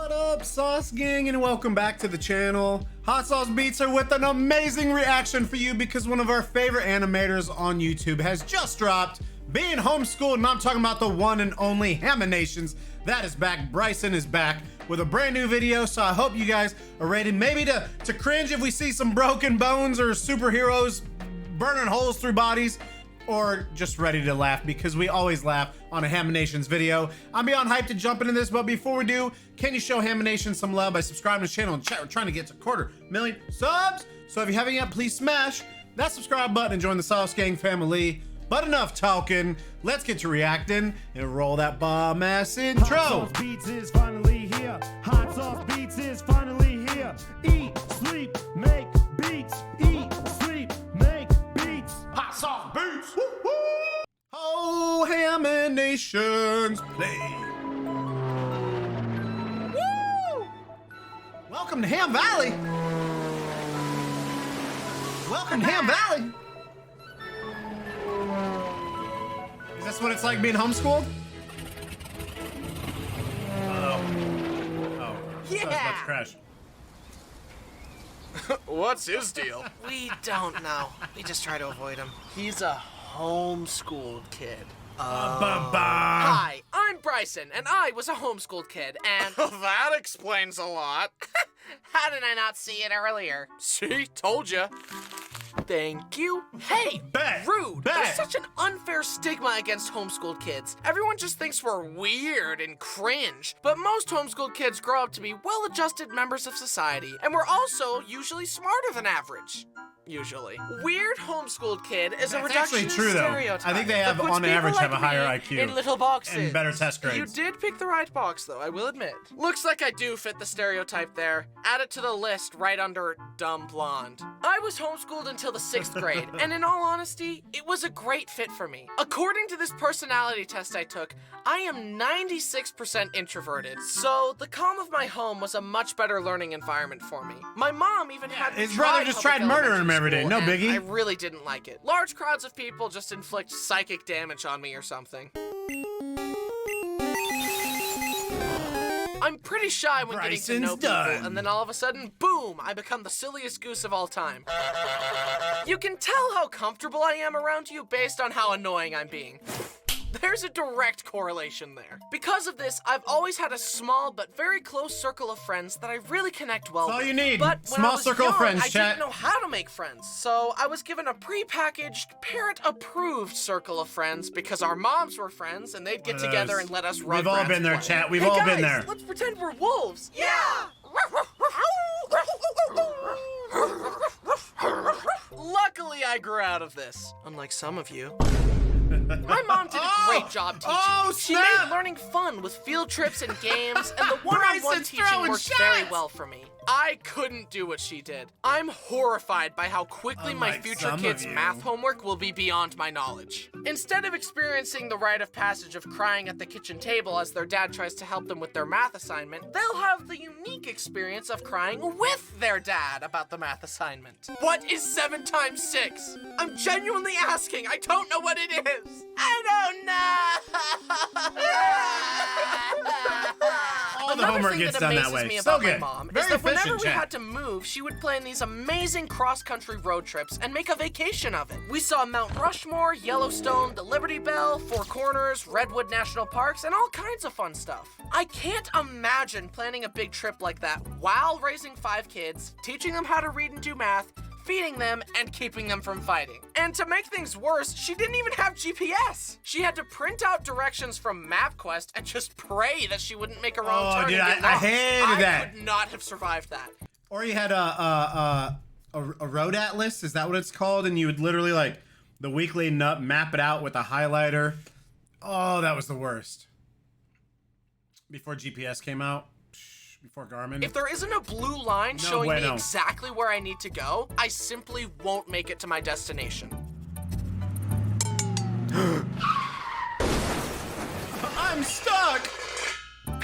What up, Sauce Gang, and welcome back to the channel. Hot Sauce Beats are with an amazing reaction for you because one of our favorite animators on YouTube has just dropped Being Homeschooled, and I'm talking about the one and only Haminations. That is back. Bryson is back with a brand new video, so I hope you guys are ready maybe to cringe if we see some broken bones or superheroes burning holes through bodies, or just ready to laugh because we always laugh on a Haminations video. I'm beyond hyped to jump into this, but before we do, can you show Haminations some love by subscribing to the channel and chat? We're trying to get to 250,000 subs, so if you haven't yet, please smash that subscribe button and join the Sauce Gang family. But enough talking, let's get to reacting and roll that bomb ass intro. Hot Sauce Beats is finally here. Hot Sauce Beats is finally here. Eat, sleep, make beats. Eat, sleep, make beats. Hot Sauce Beats. Woo woo. Oh, Haminations, play. Woo! Welcome to Ham Valley. Welcome to Ham Valley. Is this what it's like being homeschooled? Oh. Yeah. I was about to crash. What's his deal? We don't know. We just try to avoid him. He's a homeschooled kid. Hi, I'm Bryson, and I was a homeschooled kid, and... that explains a lot. How did I not see it earlier? See, told ya. Thank you. Hey, rude. Bet. There's such an unfair stigma against homeschooled kids. Everyone just thinks we're weird and cringe. But most homeschooled kids grow up to be well-adjusted members of society, and we're also usually smarter than average. Usually. Weird homeschooled kid is a That's reduction actually true, in though. stereotype I think they that have, puts on people average, like have a higher me IQ in little boxes. and better test grades. You did pick the right box, though, I will admit. Looks like I do fit the stereotype there. Add it to the list right under dumb blonde. I was homeschooled until the 6th grade, and in all honesty, it was a great fit for me. According to this personality test I took, I am 96% introverted, so the calm of my home was a much better learning environment for me. My mom even had me His brother just tried murdering him every day. No biggie. I really didn't like it. Large crowds of people just inflict psychic damage on me or something. I'm pretty shy when getting to know people, and then all of a sudden, boom, I become the silliest goose of all time. You can tell how comfortable I am around you based on how annoying I'm being. There's a direct correlation there. Because of this, I've always had a small but very close circle of friends that I really connect well with. That's all you need. But when Small I was circle of young, friends, I chat. didn't know how to make friends, so I was given a pre-packaged, parent-approved circle of friends because our moms were friends and they'd get together and let us run. We've all been there, chat. We've all been there. Let's pretend we're wolves. Yeah! Luckily, I grew out of this, unlike some of you. My mom did a great job teaching. Oh, She snap! made learning fun with field trips and games, and the one-on-one Bryson's teaching throwing worked very shots! well for me. I couldn't do what she did. I'm horrified by how quickly my Unlike future some of kids' you. math homework will be beyond my knowledge. Instead of experiencing the rite of passage of crying at the kitchen table as their dad tries to help them with their math assignment, they'll have the unique experience of crying with their dad about the math assignment. What is 7 times 6? I'm genuinely asking. I don't know what it is. I don't know. All the Another homework thing gets that done that amazes way. me So about my good. mom Very is that whenever efficient, we chat. had to move, she would plan these amazing cross-country road trips and make a vacation of it. We saw Mount Rushmore, Yellowstone, the Liberty Bell, Four Corners, Redwood National Parks, and all kinds of fun stuff. I can't imagine planning a big trip like that while raising 5 kids, teaching them how to read and do math, feeding them, and keeping them from fighting. And to make things worse, she didn't even have GPS. She had to print out directions from MapQuest and just pray that she wouldn't make a wrong turn. dude, and get I lost. hated that. I could not have survived that. Or you had a road atlas, is that what it's called? And you would literally, like, the weekly nut map it out with a highlighter. Oh, that was the worst. Before GPS came out, before Garmin. If there isn't a blue line showing me exactly where I need to go, I simply won't make it to my destination. I'm stuck!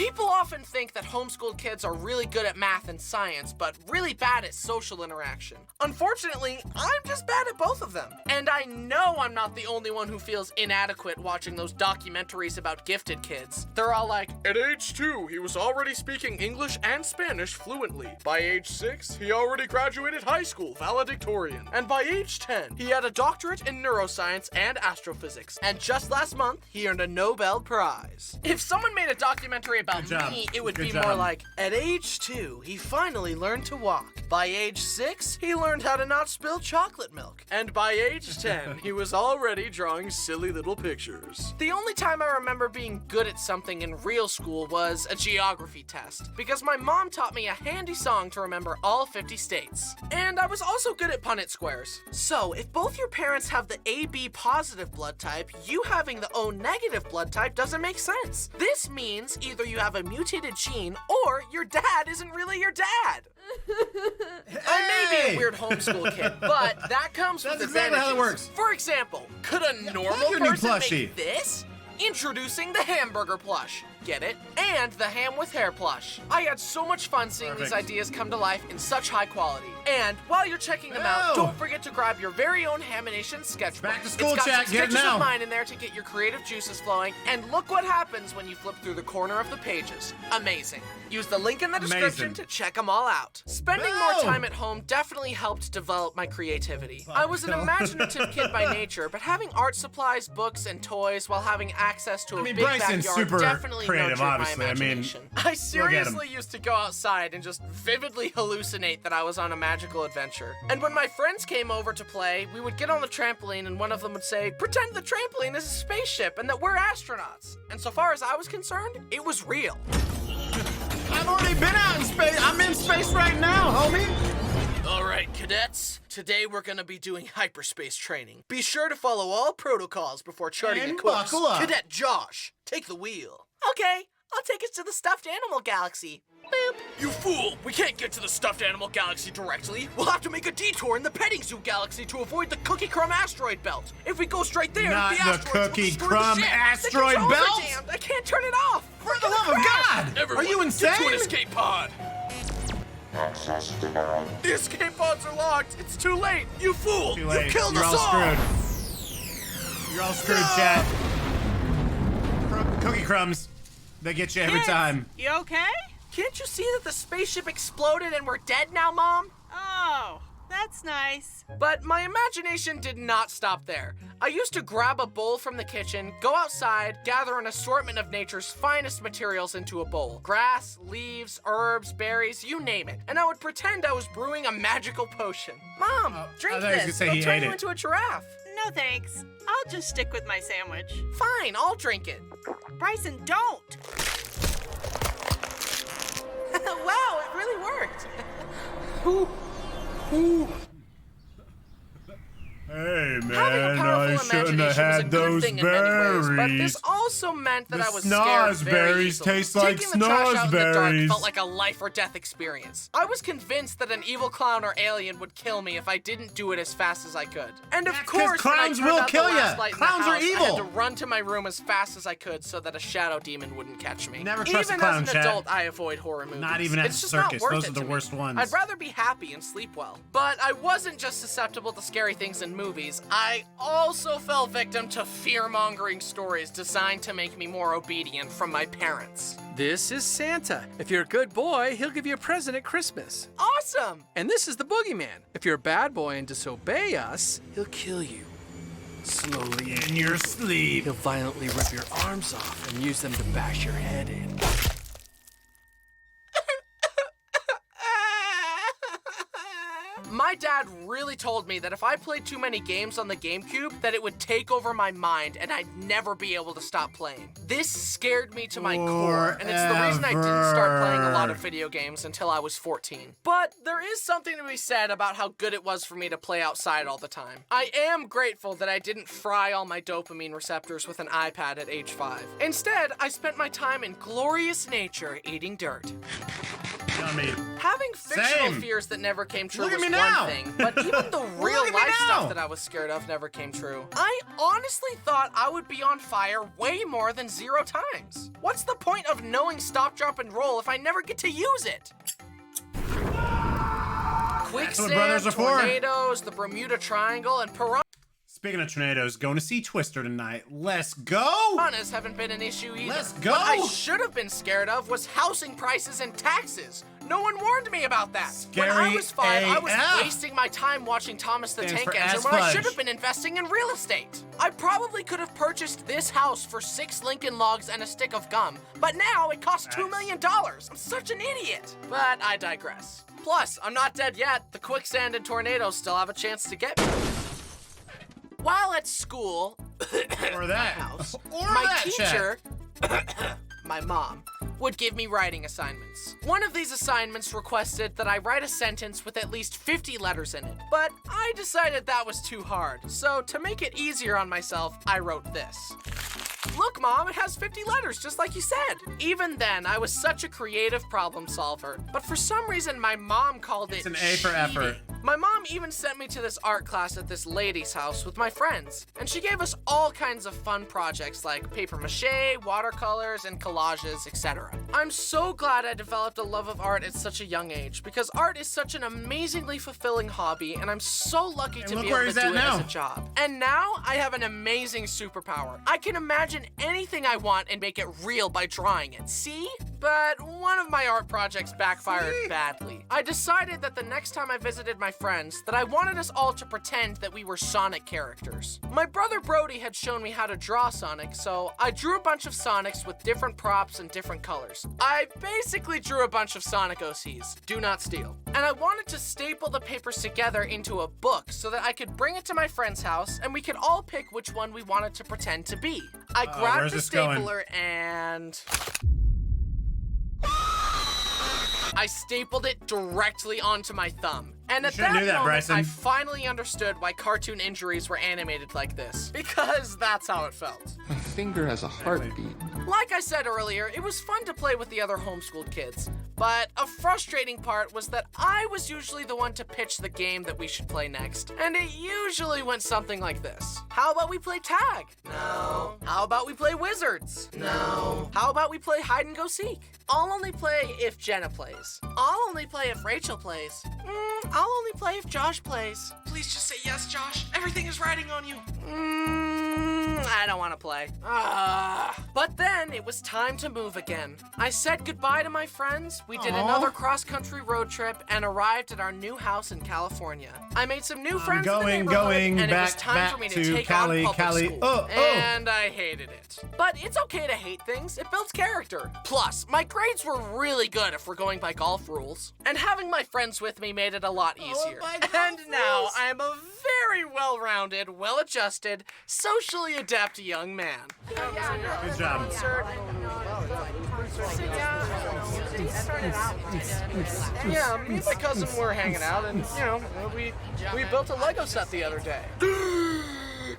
People often think that homeschooled kids are really good at math and science, but really bad at social interaction. Unfortunately, I'm just bad at both of them. And I know I'm not the only one who feels inadequate watching those documentaries about gifted kids. They're all like, At age 2, he was already speaking English and Spanish fluently. By age 6, he already graduated high school valedictorian. And by age 10, he had a doctorate in neuroscience and astrophysics. And just last month, he earned a Nobel Prize. If someone made a documentary about me, it would be more like, at age 2, he finally learned to walk. By age 6, he learned how to not spill chocolate milk. And by age 10, he was already drawing silly little pictures. The only time I remember being good at something in real school was a geography test, because my mom taught me a handy song to remember all 50 states. And I was also good at Punnett squares. So, if both your parents have the AB positive blood type, you having the O negative blood type doesn't make sense. This means either you have a mutated gene or your dad isn't really your dad. I may be a weird homeschool kid, but that comes with That's exactly advantages. how it works. For example, could a normal your new person plushie. make this? Introducing the hamburger plush. Get it? And the ham with hair plush. I had so much fun seeing these Perfect. ideas come to life in such high quality. And while you're checking them out, don't forget to grab your very own Haminations sketchbook. Back to school, it's got chat. some Get it sketches now. of mine in there to get your creative juices flowing. And look what happens when you flip through the corner of the pages. Amazing. Use the link in the description Amazing. to check them all out. Spending more time at home definitely helped develop my creativity. I was an imaginative kid by nature, but having art supplies, books, and toys while having access to a big Bryson's backyard super definitely creative, nurtured obviously. my I mean, imagination. I seriously used to go outside and just vividly hallucinate that I was on a magical adventure. And when my friends came over to play, we would get on the trampoline and one of them would say, pretend the trampoline is a spaceship and that we're astronauts. And so far as I was concerned, it was real. I've already been out in space. I'm in space right now, homie. All right, cadets. Today we're gonna be doing hyperspace training. Be sure to follow all protocols before charting And a course. buckle up. Cadet Josh, take the wheel. Okay, I'll take us to the stuffed animal galaxy. Boop. You fool! We can't get to the stuffed animal galaxy directly. We'll have to make a detour in the petting zoo galaxy to avoid the Cookie Crumb asteroid belt. If we go straight there, Not the the asteroids will Cookie destroy Crumb the ship. asteroid the controls belt? Are jammed. I can't turn it off. For the love of God! Everyone, Are you get to an insane? escape pod. Access denied. The escape pods are locked. It's too late. You fool! Too late. You killed You're us all all. screwed. You're all screwed, chat. Cookie crumbs. They get you every Kids, time. You okay? Can't you see that the spaceship exploded and we're dead now, Mom? Oh, that's nice. But my imagination did not stop there. I used to grab a bowl from the kitchen, go outside, gather an assortment of nature's finest materials into a bowl. Grass, leaves, herbs, berries, you name it. And I would pretend I was brewing a magical potion. Mom, drink I thought he was this. gonna say It'll he turn ate you it. into a giraffe. No thanks. I'll just stick with my sandwich. Fine, I'll drink it. Bryson, don't! Wow, it really worked. Hey, Having a man, powerful I shouldn't imagination have was a had good those thing in many ways, but berries. this also meant that The I was scared very snozberries easily. taste like Taking the trash out in the dark snozberries. felt like a life or death experience. I was convinced that an evil clown or alien would kill me if I didn't do it as fast as I could. And of That's 'cause course, when I clowns turned will out the kill ya. last light in the Clowns are house, I evil. had to run to my room as fast as I could so that a shadow demon wouldn't catch me. Never trust a Even clown, as an chat. adult, I avoid horror movies. Not even at it's a just circus. Not worth Those it are the to me. worst ones. I'd rather be happy and sleep well. But I wasn't just susceptible to scary things in movies. I also fell victim to fear-mongering stories designed to make me more obedient from my parents. This is Santa. If you're a good boy, he'll give you a present at Christmas. Awesome! And this is the boogeyman. If you're a bad boy and disobey us, he'll kill you. Slowly. In your sleep. He'll violently rip your arms off and use them to bash your head in. My dad really told me that if I played too many games on the GameCube, that it would take over my mind and I'd never be able to stop playing. This scared me to my core, and it's the reason I didn't start playing a lot of video games until I was 14. But there is something to be said about how good it was for me to play outside all the time. I am grateful that I didn't fry all my dopamine receptors with an iPad at age 5. Instead, I spent my time in glorious nature eating dirt. Dummy. Having fictional Same. fears that never came true Look at was me one now. thing, but even the real Look at me life now. stuff that I was scared of never came true. I honestly thought I would be on fire way more than 0 times. What's the point of knowing stop, drop, and roll if I never get to use it? Quicksand, brothers are for. tornadoes, the Bermuda Triangle, and Speaking of tornadoes, going to see Twister tonight. Let's go! piranhas haven't been an issue either. Let's go! What I should have been scared of was housing prices and taxes. No one warned me about that. When I Scary was 5, I was AF. wasting my time watching Thomas the Stands Tank for Engine ass when I fudge. should have been investing in real estate. I probably could have purchased this house for 6 Lincoln Logs and a stick of gum, but now it costs $2 million. I'm such an idiot. But I digress. Plus, I'm not dead yet. The quicksand and tornadoes still have a chance to get me. While at school, Or that. house, Or my that, teacher, my mom, would give me writing assignments. One of these assignments requested that I write a sentence with at least 50 letters in it, but I decided that was too hard. So to make it easier on myself, I wrote this. Look, Mom, it has 50 letters, just like you said. Even then, I was such a creative problem solver, but for some reason, my mom called It's it an A for cheating. effort. My mom even sent me to this art class at this lady's house with my friends, and she gave us all kinds of fun projects like paper mache, watercolors, and collages, etc. I'm so glad I developed a love of art at such a young age, because art is such an amazingly fulfilling hobby, and I'm so lucky to look be where able he's to do at it now. as a job. And now I have an amazing superpower. I can imagine anything I want and make it real by drawing it. See? But one of my art projects backfired badly. I decided that the next time I visited my friends that I wanted us all to pretend that we were Sonic characters. My brother Brody had shown me how to draw Sonic, so I drew a bunch of Sonics with different props and different colors. I basically drew a bunch of Sonic OCs. Do not steal. And I wanted to staple the papers together into a book so that I could bring it to my friend's house and we could all pick which one we wanted to pretend to be. I grabbed where's the this going? stapler and I stapled it directly onto my thumb. And at should've that knew that, moment, Bryson. I finally understood why cartoon injuries were animated like this. Because that's how it felt. My finger has a heartbeat. Like I said earlier, it was fun to play with the other homeschooled kids. But a frustrating part was that I was usually the one to pitch the game that we should play next. And it usually went something like this. How about we play tag? No. How about we play wizards? No. How about we play hide and go seek? I'll only play if Jenna plays. I'll only play if Rachel plays. I'll only play if Josh plays. Please just say yes, Josh. Everything is riding on you. I don't want to play. But then it was time to move again. I said goodbye to my friends. We did another cross-country road trip and arrived at our new house in California. I made some new friends in the neighborhood, and it was time for me to take on public school. And I hated it. But it's okay to hate things. It builds character. Plus, my grades were really good if we're going by golf rules. And having my friends with me made it a lot easier. And now I'm a very well-rounded, well-adjusted, socially adept young man. Good job. Yeah, me and my cousin were hanging out, and we built a Lego set the other day.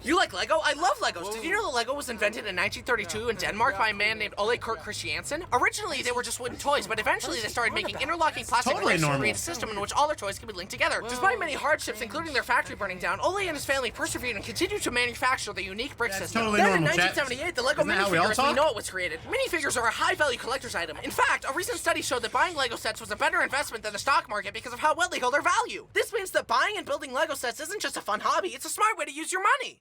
You like Lego? I love Legos. Did you know that Lego was invented in 1932 in Denmark by a man named Ole Kurt Christiansen? Originally, they were just wooden toys, but eventually they started making interlocking plastic Totally bricks to normal. create a system in which all their toys could be linked together. Despite many hardships, including their factory burning down, Ole and his family persevered and continued to manufacture the unique brick system. totally Then normal, in chat. 1978, the Lego Isn't that how we all minifigure as we talk? know it was created. Minifigures are a high-value collector's item. In fact, a recent study showed that buying Lego sets was a better investment than the stock market because of how well they hold their value. This means that buying and building Lego sets isn't just a fun hobby, it's a smart way to use your money.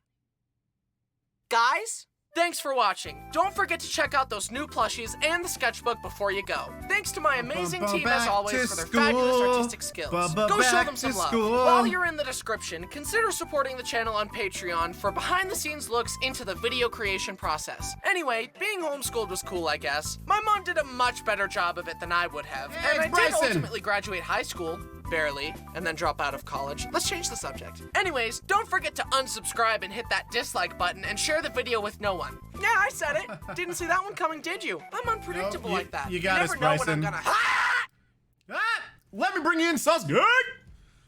Guys, thanks for watching. Don't forget to check out those new plushies and the sketchbook before you go. Thanks to my amazing team as Back always to for their school. fabulous artistic skills. Go show Back them some to love. school. While you're in the description, consider supporting the channel on Patreon for behind-the-scenes looks into the video creation process. Anyway, being homeschooled was cool, I guess. My mom did a much better job of it than I would have, Hey, and I it's did Bryson. ultimately graduate high school. Barely, and then drop out of college. Let's change the subject. Anyways, don't forget to unsubscribe and hit that dislike button and share the video with no one. Yeah, I said it. Didn't see that one coming, did you? I'm unpredictable No, like that. you got never us, know when Bryson. I'm gonna. Let me bring in Sus Gang.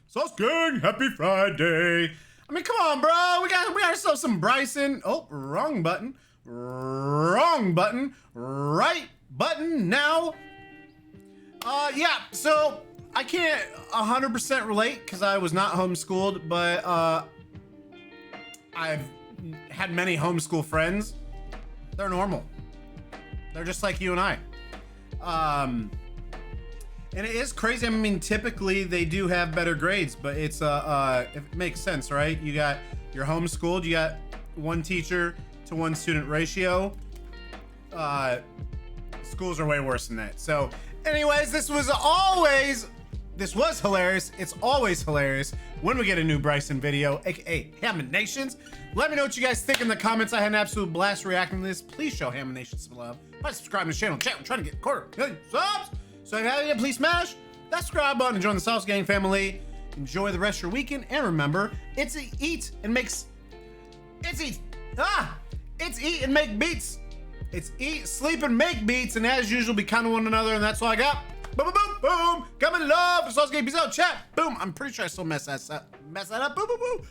Sus Gang, happy Friday. I mean, come on, bro. We got ourselves some Bryson. Oh, wrong button. Wrong button. Right button now. Yeah, so I can't 100% relate because I was not homeschooled, but I've had many homeschool friends. They're normal. They're just like you and I. And it is crazy. I mean, typically they do have better grades, but it's it makes sense, right? You're homeschooled. You got one teacher to one student ratio. Schools are way worse than that. So, anyways, this was hilarious. It's always hilarious when we get a new Bryson video, aka Haminations. Let me know what you guys think in the comments. I had an absolute blast reacting to this. Please show Haminations some love by subscribing to the channel. Chat, we're trying to get 250,000 subs. So if you haven't yet, please smash that subscribe button and join the Sauce Gang family. Enjoy the rest of your weekend, and remember, it's eat and make beats. It's eat, sleep, and make beats, and as usual, be kind to one another, and that's all I got. Boom, boom, boom, boom. Come in love. The Sauce Gang, peace out, chat. Boom. I'm pretty sure I still mess that up. Boom, boom, boom.